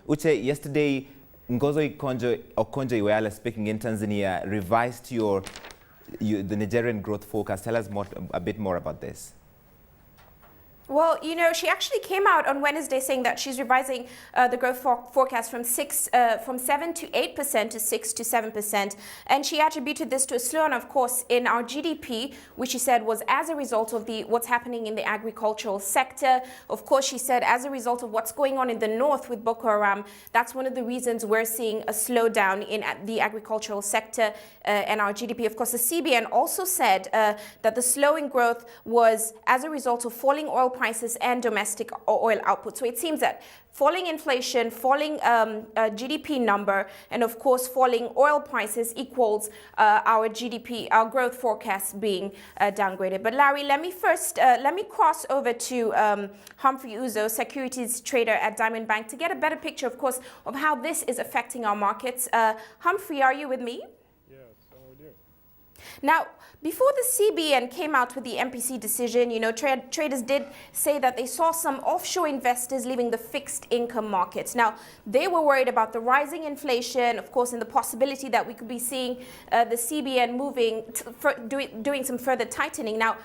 Uche, yesterday, Ngozi Okonjo-Iweala, speaking in Tanzania, revised the Nigerian growth forecast. Tell us a bit more about this. Well, you know, she actually came out on Wednesday saying that she's revising the growth forecast from 7 to 8% to 6 to 7%. And she attributed this to a slowdown, of course, in our GDP, which she said was as a result of what's happening in the agricultural sector. Of course, she said as a result of what's going on in the north with Boko Haram, that's one of the reasons we're seeing a slowdown in the agricultural sector and our GDP. Of course, the CBN also said that the slowing growth was as a result of falling oil prices and domestic oil output. So it seems that falling inflation, falling GDP number, and of course falling oil prices equals our GDP, our growth forecast being downgraded. But Larry, let me cross over to Humphrey Uzoh, securities trader at Diamond Bank, to get a better picture, of course, of how this is affecting our markets. Humphrey, are you with me? Yes, I'm with you. Now, before the CBN came out with the MPC decision, you know, traders did say that they saw some offshore investors leaving the fixed income markets. Now, they were worried about the rising inflation, of course, and the possibility that we could be seeing the CBN doing some further tightening. Now,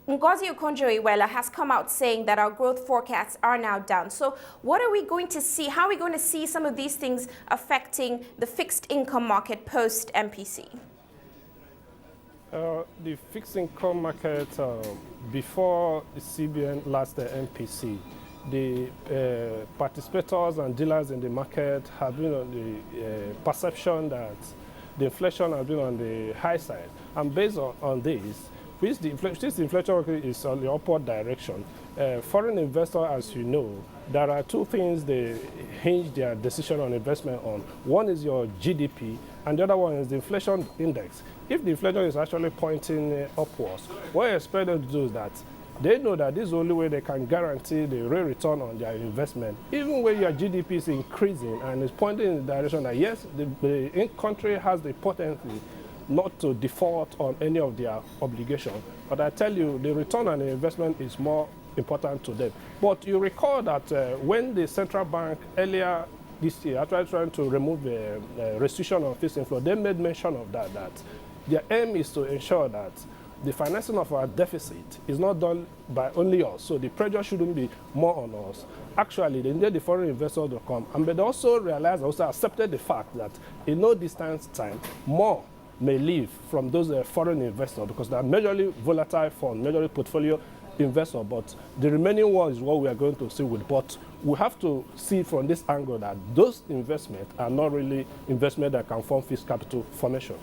Ngozi Okonjo-Iweala has come out saying that our growth forecasts are now down. So what are we going to see? How are we going to see some of these things affecting the fixed income market post MPC? The fixed income market, before the CBN last MPC, the participators and dealers in the market have been on the perception that the inflation has been on the high side. And based on this, since the inflation is on the upward direction, foreign investors, as you know, there are two things they hinge their decision on investment on. One is your GDP, and the other one is the inflation index. If the inflation is actually pointing upwards, what I expect them to do is that they know that this is the only way they can guarantee the real return on their investment. Even when your GDP is increasing and is pointing in the direction that, yes, the country has the potency not to default on any of their obligations. But I tell you, the return on the investment is more important to them. But you recall that when the central bank earlier this year, after trying to remove the restriction on fixed inflow, they made mention of that their aim is to ensure that the financing of our deficit is not done by only us. So the pressure shouldn't be more on us. Actually, they need the foreign investors to come. And they also realized, also accepted the fact that in no distance time, more may leave from those foreign investors because they are majorly volatile funds, majorly portfolio investor, but the remaining one is what we are going to see with. But we have to see from this angle that those investments are not really investment that can form fixed capital formation.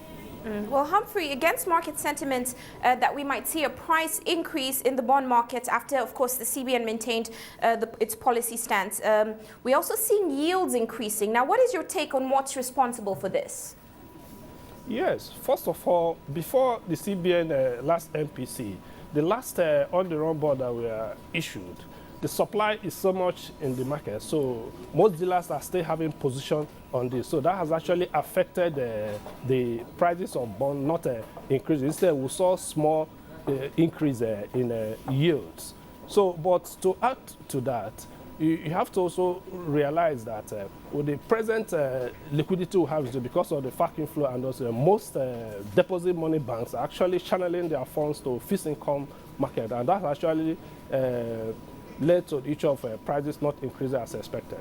Well, Humphrey, against market sentiment that we might see a price increase in the bond market after, of course, the CBN maintained its policy stance. We're also seeing yields increasing. Now, what is your take on what's responsible for this? Yes, first of all, before the CBN last MPC, the last on-the-run bond that were issued, the supply is so much in the market, so most dealers are still having position on this. So that has actually affected the prices of bond not increasing. Instead, we saw small increase in yields. So, but to add to that, you have to also realize that with the present liquidity we have, because of the FAC inflow and also most deposit money banks are actually channeling their funds to fixed income market, and that actually led to each of prices not increasing as expected.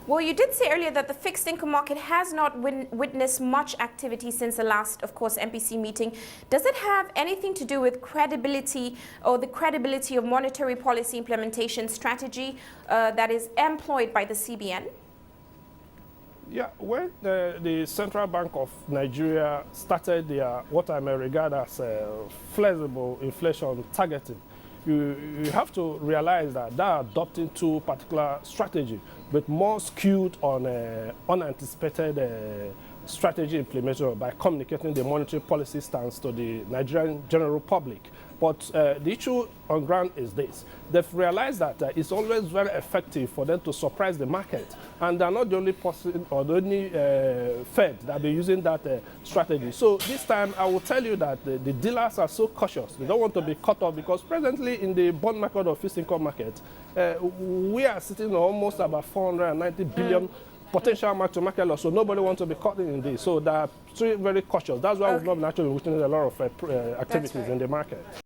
Well, you did say earlier that the fixed income market has not witnessed much activity since the last, of course, MPC meeting. Does it have anything to do with credibility or the credibility of monetary policy implementation strategy that is employed by the CBN? Yeah, when the Central Bank of Nigeria started their, what I may regard as flexible inflation targeting, you have to realize that they're adopting two particular strategies, but more skewed on unanticipated strategy implementation by communicating the monetary policy stance to the Nigerian general public. But the issue on ground is this. They've realized that it's always very effective for them to surprise the market. And they're not the only person or the only Fed that be using that strategy. So this time, I will tell you that the dealers are so cautious. They don't want to be caught up because presently in the bond market or fixed income market, we are sitting on almost about 490 billion potential mark-to-market loss, so nobody wants to be caught in this. So they're very cautious. That's why we've not been actually witnessing a lot of activities in the market.